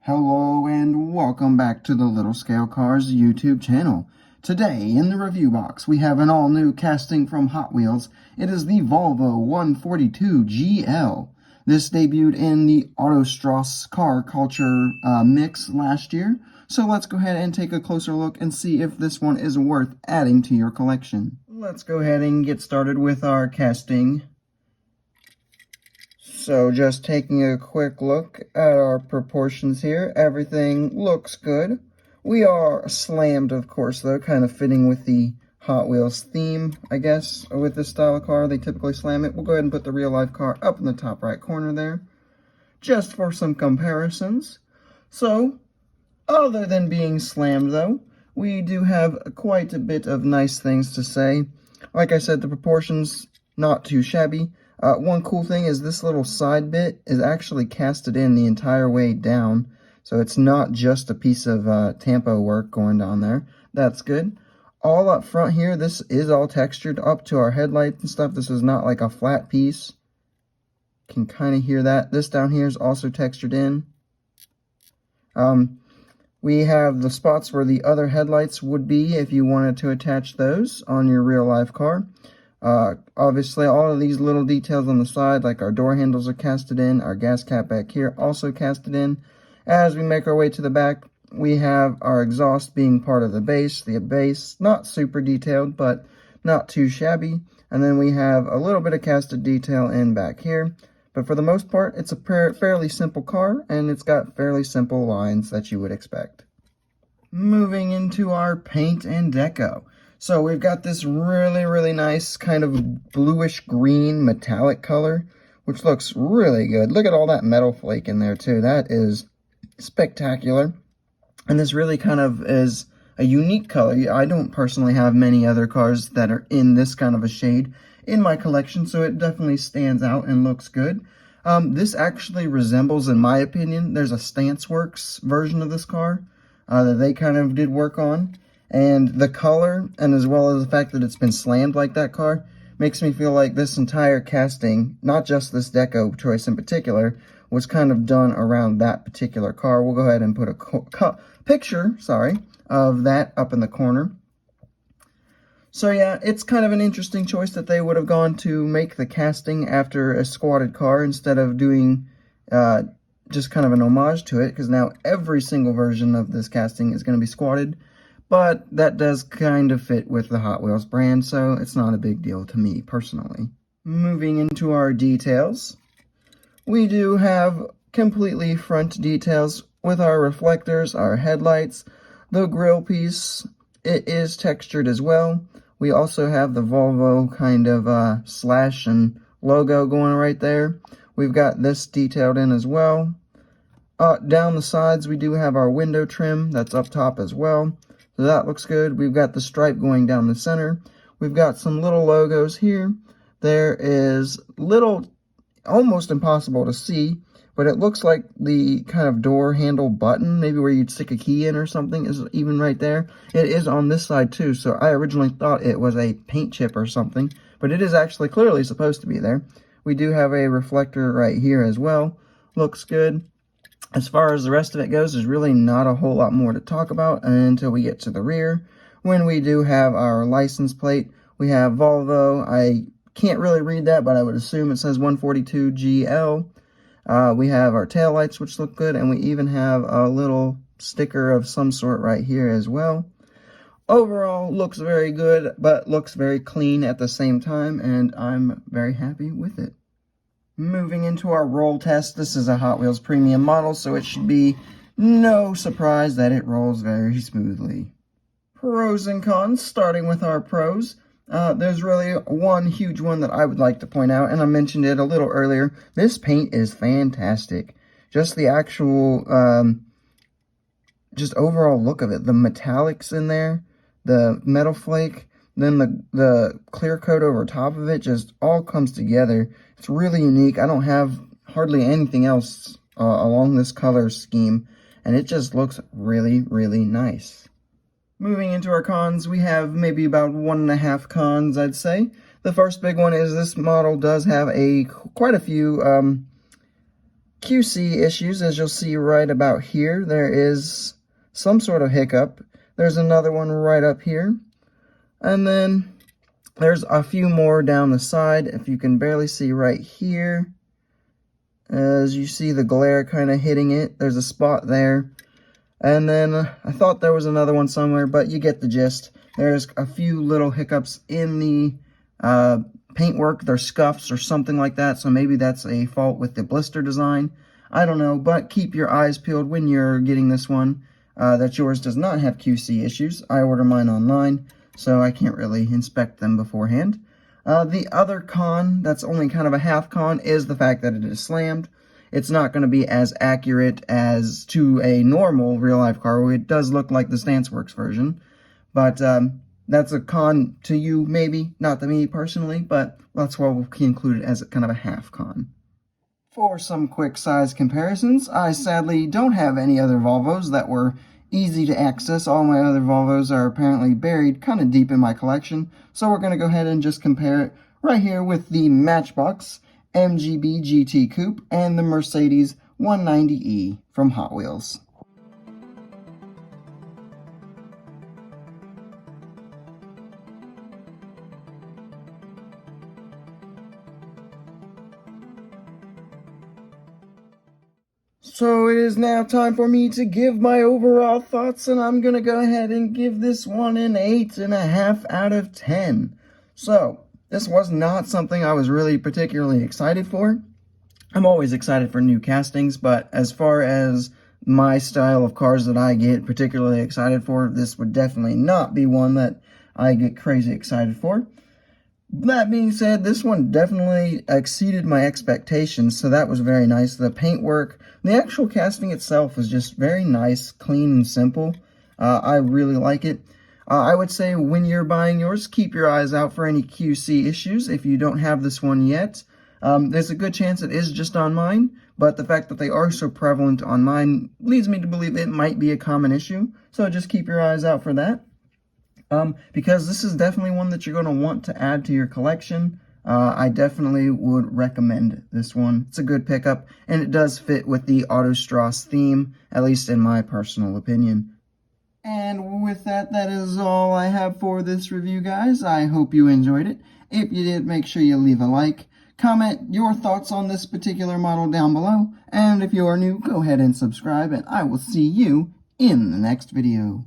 Hello and welcome back to the Little Scale Cars YouTube channel. Today in the review box we have an all-new casting from Hot Wheels. It is the Volvo 142 GL. This debuted in the AutoStrasse car culture mix last year. So let's go ahead and take a closer look and see if this one is worth adding to your collection. Let's go ahead and get started with our casting. So just taking a quick look at our proportions here, everything looks good. We are slammed, of course, though, kind of fitting with the Hot Wheels theme, I guess, with this style of car. They typically slam it. We'll go ahead and put the real-life car up in the top right corner there, just for some comparisons. So, other than being slammed, though, we do have quite a bit of nice things to say. Like I said, the proportions, not too shabby. One cool thing is this little side bit is actually casted in the entire way down. So it's not just a piece of tampo work going down there. That's good. All up front here, this is all textured up to our headlights and stuff. This is not like a flat piece. Can kind of hear that. This down here is also textured in. We have the spots where the other headlights would be if you wanted to attach those on your real life car. Obviously, all of these little details on the side, like our door handles, are casted in. Our gas cap back here also casted in. As we make our way to the back, we have our exhaust being part of the base. The base, not super detailed, but not too shabby. And then we have a little bit of casted detail in back here. But for the most part, it's a fairly simple car, and it's got fairly simple lines that you would expect. Moving into our paint and deco. So we've got this really nice kind of bluish green metallic color, which looks really good. Look at all that metal flake in there too. That is spectacular. And this really kind of is a unique color. I don't personally have many other cars that are in this kind of a shade in my collection, so it definitely stands out and looks good. This actually resembles, in my opinion, there's a Stance Works version of this car that they kind of did work on. And the color, and as well as the fact that it's been slammed like that car, makes me feel like this entire casting, not just this deco choice in particular, was kind of done around that particular car. We'll go ahead and put a picture, of that up in the corner. So yeah, it's kind of an interesting choice that they would have gone to make the casting after a squatted car instead of doing just kind of an homage to it, because now every single version of this casting is going to be squatted. But that does kind of fit with the Hot Wheels brand, so it's not a big deal to me personally. Moving into our details, we do have completely front details with our reflectors, our headlights, the grille piece. It is textured as well. We also have the Volvo kind of slash and logo going right there. We've got this detailed in as well. Down the sides, we do have our window trim that's up top as well. So that looks good. We've got the stripe going down the center. We've got some little logos here. There is little, almost impossible to see, but it looks like the kind of door handle button, maybe where you'd stick a key in or something, is even right there. It is on this side too, so I originally thought it was a paint chip or something, but it is actually clearly supposed to be there. We do have a reflector right here as well. Looks good. As far as the rest of it goes, there's really not a whole lot more to talk about until we get to the rear. When we do have our license plate, we have Volvo. I can't really read that, but I would assume it says 142 GL. We have our taillights, which look good, and we even have a little sticker of some sort right here as well. Overall, looks very good, but looks very clean at the same time, and I'm very happy with it. Moving into our roll test, this is a Hot Wheels premium model, so it should be no surprise that it rolls very smoothly. Pros and cons, starting with our pros. There's really one huge one that I would like to point out, and I mentioned it a little earlier. This paint is fantastic. Just the actual, just overall look of it. The metallics in there, the metal flake, then the clear coat over top of it just all comes together. It's really unique. I don't have hardly anything else along this color scheme, and it just looks really nice. Moving into our cons, we have maybe about 1.5 cons, I'd say. The first big one is this model does have quite a few QC issues, as you'll see right about here. There is some sort of hiccup. There's another one right up here. And then there's a few more down the side. If you can barely see right here, as you see the glare kind of hitting it, there's a spot there. And then I thought there was another one somewhere, but you get the gist. There's a few little hiccups in the paintwork. They're scuffs or something like that, so maybe that's a fault with the blister design. I don't know, but keep your eyes peeled when you're getting this one. That yours does not have QC issues. I order mine online, so I can't really inspect them beforehand. The other con, that's only kind of a half con, is the fact that it is slammed. It's not going to be as accurate as to a normal real-life car. It does look like the StanceWorks version, but that's a con to you, maybe, not to me personally, but that's why we'll include it as kind of a half con. For some quick size comparisons, I sadly don't have any other Volvos that were easy to access. All my other Volvos are apparently buried kind of deep in my collection, so we're going to go ahead and just compare it right here with the Matchbox MGB GT Coupe and the Mercedes 190E from Hot Wheels. So it is now time for me to give my overall thoughts, and I'm going to go ahead and give this one an 8.5 out of 10. So, this was not something I was really particularly excited for. I'm always excited for new castings, but as far as my style of cars that I get particularly excited for, this would definitely not be one that I get crazy excited for. That being said, this one definitely exceeded my expectations, so that was very nice. The paintwork, the actual casting itself was just very nice, clean, and simple. I really like it. I would say when you're buying yours, keep your eyes out for any QC issues. If you don't have this one yet, there's a good chance it is just on mine, but the fact that they are so prevalent on mine leads me to believe it might be a common issue, so just keep your eyes out for that. Because this is definitely one that you're going to want to add to your collection. I definitely would recommend this one. It's a good pickup, and it does fit with the AutoStrasse theme, at least in my personal opinion. And with that, that is all I have for this review, guys. I hope you enjoyed it. If you did, make sure you leave a like. Comment your thoughts on this particular model down below. And if you are new, go ahead and subscribe, and I will see you in the next video.